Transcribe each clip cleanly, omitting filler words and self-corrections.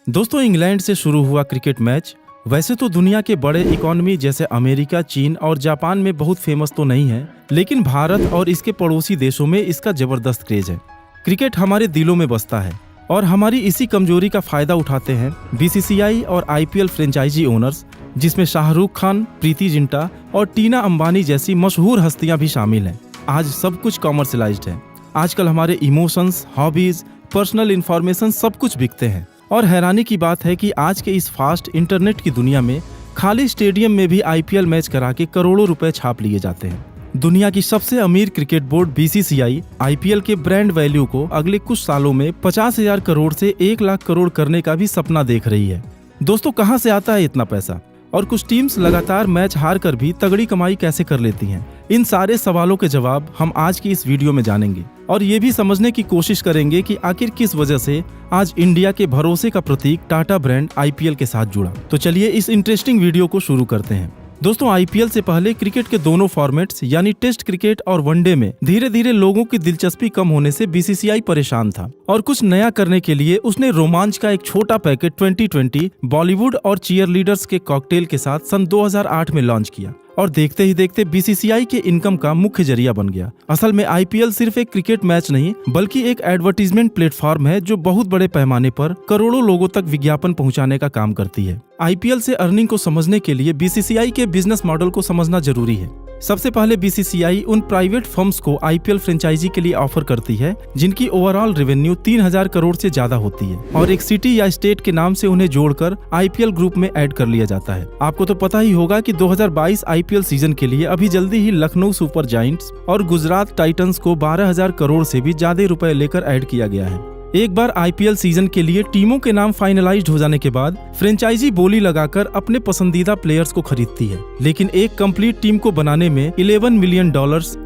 दोस्तों, इंग्लैंड से शुरू हुआ क्रिकेट मैच वैसे तो दुनिया के बड़े इकोनॉमी जैसे अमेरिका, चीन और जापान में बहुत फेमस तो नहीं है, लेकिन भारत और इसके पड़ोसी देशों में इसका जबरदस्त क्रेज है। क्रिकेट हमारे दिलों में बसता है और हमारी इसी कमजोरी का फायदा उठाते हैं बीसीसीआई और आईपीएल फ्रेंचाइजी ओनर्स, जिसमें शाहरुख खान, प्रीति जिंटा और टीना अंबानी जैसी मशहूर हस्तियां भी शामिल हैं। आज सब कुछ कॉमर्शलाइज्ड है। आजकल हमारे इमोशंस, हॉबीज, पर्सनल इंफॉर्मेशन सब कुछ बिकते हैं। और हैरानी की बात है कि आज के इस फास्ट इंटरनेट की दुनिया में खाली स्टेडियम में भी आईपीएल मैच करा के करोड़ों रुपए छाप लिए जाते हैं। दुनिया की सबसे अमीर क्रिकेट बोर्ड बीसीसीआई आईपीएल के ब्रांड वैल्यू को अगले कुछ सालों में 50,000 करोड़ से 1 लाख करोड़ करने का भी सपना देख रही है। दोस्तों, कहां से आता है इतना पैसा और कुछ टीम्स लगातार मैच हार कर भी तगड़ी कमाई कैसे कर लेती हैं? इन सारे सवालों के जवाब हम आज की इस वीडियो में जानेंगे और ये भी समझने की कोशिश करेंगे कि आखिर किस वजह से आज इंडिया के भरोसे का प्रतीक टाटा ब्रांड आईपीएल के साथ जुड़ा। तो चलिए इस इंटरेस्टिंग वीडियो को शुरू करते हैं। दोस्तों, आईपीएल से पहले क्रिकेट के दोनों फॉर्मेट्स यानी टेस्ट क्रिकेट और वनडे में धीरे धीरे लोगों की दिलचस्पी कम होने से बीसीसीआई परेशान था और कुछ नया करने के लिए उसने रोमांच का एक छोटा पैकेट 2020 बॉलीवुड और चीयरलीडर्स के कॉकटेल के साथ सन 2008 में लॉन्च किया और देखते ही देखते बीसीसीआई के इनकम का मुख्य जरिया बन गया। असल में आईपीएल सिर्फ एक क्रिकेट मैच नहीं बल्कि एक एडवर्टीजमेंट प्लेटफॉर्म है जो बहुत बड़े पैमाने पर करोड़ों लोगों तक विज्ञापन पहुंचाने का काम करती है। आईपीएल से अर्निंग को समझने के लिए बीसीसीआई के बिजनेस मॉडल को समझना जरूरी है। सबसे पहले बीसीसीआई उन प्राइवेट फर्म्स को आईपीएल फ्रेंचाइजी के लिए ऑफर करती है जिनकी ओवरऑल रेवेन्यू 3000 करोड़ से ज्यादा होती है और एक सिटी या स्टेट के नाम से उन्हें जोड़कर आईपीएल ग्रुप में ऐड कर लिया जाता है। आपको तो पता ही होगा कि 2022 आईपीएल सीजन के लिए अभी जल्दी ही लखनऊ सुपर जायंट्स और गुजरात टाइटंस को 12,000 करोड़ से भी ज्यादा रुपए लेकर ऐड किया गया है। एक बार आईपीएल सीजन के लिए टीमों के नाम फाइनलाइज्ड हो जाने के बाद फ्रेंचाइजी बोली लगाकर अपने पसंदीदा प्लेयर्स को खरीदती है, लेकिन एक कंप्लीट टीम को बनाने में $11 मिलियन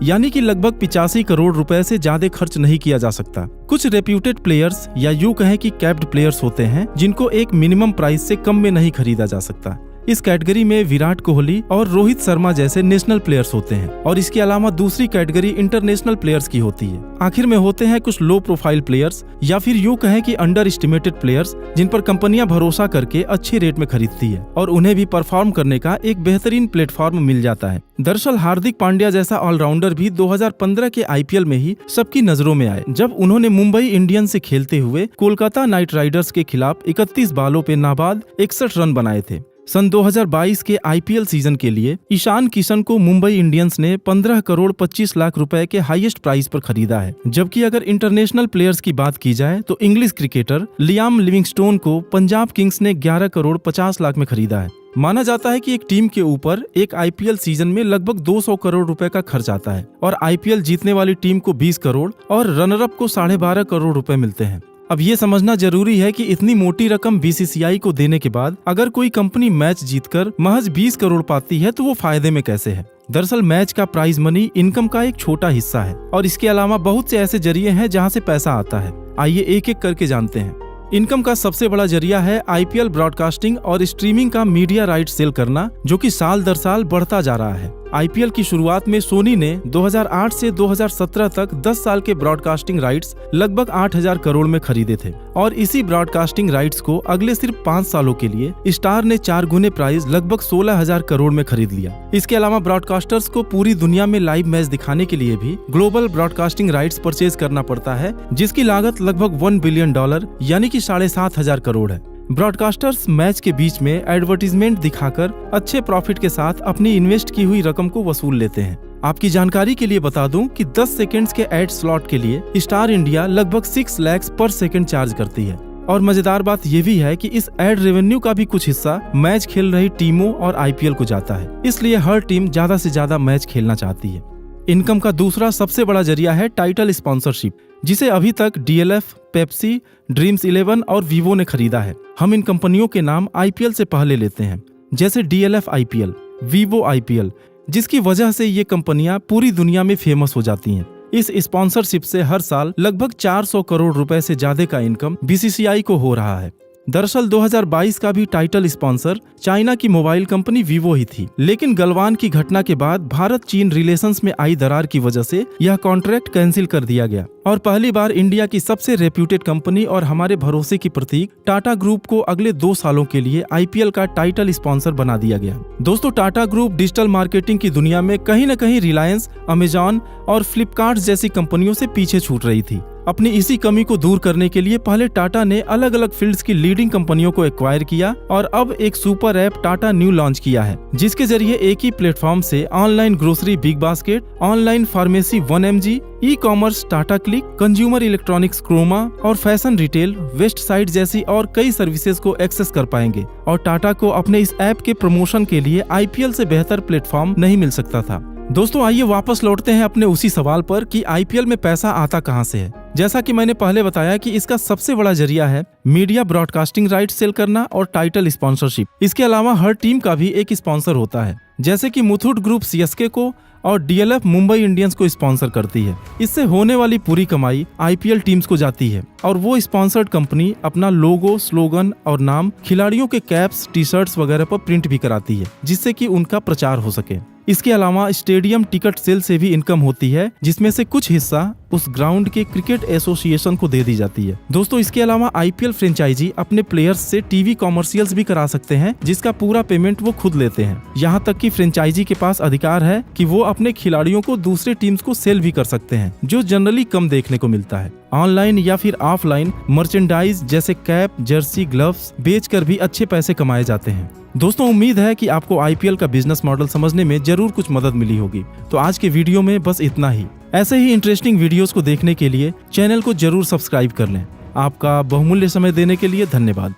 यानी कि लगभग 85 करोड़ रुपए से ज्यादा खर्च नहीं किया जा सकता। कुछ रेप्यूटेड प्लेयर्स या यूं कहें कि कैप्ड प्लेयर्स होते हैं जिनको एक मिनिमम प्राइस से कम में नहीं खरीदा जा सकता। इस कैटेगरी में विराट कोहली और रोहित शर्मा जैसे नेशनल प्लेयर्स होते हैं और इसके अलावा दूसरी कैटेगरी इंटरनेशनल प्लेयर्स की होती है। आखिर में होते हैं कुछ लो प्रोफाइल प्लेयर्स या फिर यूं कहें कि अंडर एस्टिमेटेड प्लेयर्स जिन पर कंपनियां भरोसा करके अच्छे रेट में खरीदती है और उन्हें भी परफॉर्म करने का एक बेहतरीन प्लेटफॉर्म मिल जाता है। दरअसल हार्दिक पांड्या जैसा ऑलराउंडर भी 2015 के आईपीएल में ही सबकी नजरों में आए जब उन्होंने मुंबई इंडियंस से खेलते हुए कोलकाता नाइट राइडर्स के खिलाफ 31 बालों पे नाबाद 61 रन बनाए थे। सन 2022 के आईपीएल सीजन के लिए ईशान किशन को मुंबई इंडियंस ने 15 करोड़ 25 लाख रुपए के हाईएस्ट प्राइस पर खरीदा है, जबकि अगर इंटरनेशनल प्लेयर्स की बात की जाए तो इंग्लिश क्रिकेटर लियाम लिविंगस्टोन को पंजाब किंग्स ने 11 करोड़ 50 लाख में खरीदा है। माना जाता है कि एक टीम के ऊपर एक आईपीएल सीजन में लगभग 200 करोड़ रुपए का खर्च आता है और आईपीएल जीतने वाली टीम को 20 करोड़ और रनर अप को 12.5 करोड़ रुपए मिलते हैं। अब ये समझना जरूरी है कि इतनी मोटी रकम बीसीसीआई को देने के बाद अगर कोई कंपनी मैच जीतकर महज 20 करोड़ पाती है तो वो फायदे में कैसे है? दरअसल मैच का प्राइज मनी इनकम का एक छोटा हिस्सा है और इसके अलावा बहुत से ऐसे जरिए हैं जहां से पैसा आता है। आइए एक एक करके जानते हैं। इनकम का सबसे बड़ा जरिया है आईपीएल ब्रॉडकास्टिंग और स्ट्रीमिंग का मीडिया राइट सेल करना, जो कि साल दर साल बढ़ता जा रहा है। आईपीएल की शुरुआत में सोनी ने 2008 से 2017 तक 10 साल के ब्रॉडकास्टिंग राइट्स लगभग 8,000 करोड़ में खरीदे थे और इसी ब्रॉडकास्टिंग राइट्स को अगले सिर्फ 5 सालों के लिए स्टार ने 4 गुने प्राइस लगभग 16,000 करोड़ में खरीद लिया। इसके अलावा ब्रॉडकास्टर्स को पूरी दुनिया में लाइव मैच दिखाने के लिए भी ग्लोबल ब्रॉडकास्टिंग राइट्स परचेज करना पड़ता है, जिसकी लागत लगभग $1 बिलियन यानी कि 7,500 करोड़ है। ब्रॉडकास्टर्स मैच के बीच में एडवर्टीजमेंट दिखाकर अच्छे प्रॉफिट के साथ अपनी इन्वेस्ट की हुई रकम को वसूल लेते हैं। आपकी जानकारी के लिए बता दूं कि 10 सेकंड्स के एड स्लॉट के लिए स्टार इंडिया लगभग 6 लाख पर सेकंड चार्ज करती है और मजेदार बात यह भी है कि इस एड रेवेन्यू का भी कुछ हिस्सा मैच खेल रही टीमों और आईपीएल को जाता है, इसलिए हर टीम ज्यादा से ज्यादा मैच खेलना चाहती है। इनकम का दूसरा सबसे बड़ा जरिया है टाइटल स्पॉन्सरशिप, जिसे अभी तक डीएलएफ, पेप्सी, ड्रीम्स 11 और वीवो ने खरीदा है। हम इन कंपनियों के नाम आईपीएल से पहले लेते हैं, जैसे डीएलएफ आईपीएल, वीवो आईपीएल, जिसकी वजह से ये कंपनियां पूरी दुनिया में फेमस हो जाती हैं। इस स्पॉन्सरशिप से हर साल लगभग 400 करोड़ रुपए से ज्यादा का इनकम बीसीसीआई को हो रहा है। दरअसल 2022 का भी टाइटल स्पॉन्सर चाइना की मोबाइल कंपनी वीवो ही थी, लेकिन गलवान की घटना के बाद भारत चीन रिलेशंस में आई दरार की वजह से यह कॉन्ट्रैक्ट कैंसिल कर दिया गया और पहली बार इंडिया की सबसे रेप्यूटेड कंपनी और हमारे भरोसे की प्रतीक टाटा ग्रुप को अगले 2 सालों के लिए आईपीएल का टाइटल स्पॉन्सर बना दिया गया। दोस्तों, टाटा ग्रुप डिजिटल मार्केटिंग की दुनिया में कहीं न कहीं रिलायंस, अमेजॉन और फ्लिपकार्ट जैसी कंपनियों से पीछे छूट रही थी। अपनी इसी कमी को दूर करने के लिए पहले टाटा ने अलग अलग फील्ड्स की लीडिंग कंपनियों को एक्वायर किया और अब एक super app Tata Neu launch किया है, जिसके जरिए एक ही प्लेटफॉर्म से online grocery BigBasket, online pharmacy 1mg, e commerce Tata Cliq, consumer electronics Croma और फैशन रिटेल वेस्ट साइड जैसी और कई सर्विसेज को एक्सेस कर पाएंगे। और टाटा को अपने इस ऐप के प्रमोशन के लिए आईपीएल से बेहतर प्लेटफॉर्म नहीं मिल सकता था। दोस्तों, आइए वापस लौटते हैं अपने उसी सवाल पर कि आईपीएल में पैसा आता कहां से है। जैसा कि मैंने पहले बताया कि इसका सबसे बड़ा जरिया है मीडिया ब्रॉडकास्टिंग राइट सेल करना और टाइटल स्पॉन्सरशिप। इसके अलावा हर टीम का भी एक स्पॉन्सर होता है, जैसे कि मुथूट ग्रुप सीएसके को और डीएलएफ मुंबई इंडियंस को स्पॉन्सर करती है। इससे होने वाली पूरी कमाई आईपीएल टीम्स को जाती है और वो स्पॉन्सर्ड कंपनी अपना लोगो, स्लोगन और नाम खिलाड़ियों के कैप्स, टी शर्ट्स वगैरह पर प्रिंट भी कराती है, जिससे कि उनका प्रचार हो सके। इसके अलावा स्टेडियम टिकट सेल से भी इनकम होती है, जिसमें से कुछ हिस्सा उस ग्राउंड के क्रिकेट एसोसिएशन को दे दी जाती है। दोस्तों, इसके अलावा आईपीएल फ्रेंचाइजी अपने प्लेयर्स से टीवी कॉमर्शियल्स भी करा सकते हैं, जिसका पूरा पेमेंट वो खुद लेते हैं। यहाँ तक कि फ्रेंचाइजी के पास अधिकार है कि वो अपने खिलाड़ियों को दूसरे टीम्स को सेल भी कर सकते हैं, जो जनरली कम देखने को मिलता है। ऑनलाइन या फिर ऑफलाइन मर्चेंडाइज जैसे कैप, जर्सी, ग्लव्स बेचकर भी अच्छे पैसे कमाए जाते हैं। दोस्तों, उम्मीद है कि आपको आईपीएल का बिजनेस मॉडल समझने में जरूर कुछ मदद मिली होगी। तो आज के वीडियो में बस इतना ही। ऐसे ही इंटरेस्टिंग वीडियोस को देखने के लिए चैनल को जरूर सब्सक्राइब कर लें। आपका बहुमूल्य समय देने के लिए धन्यवाद।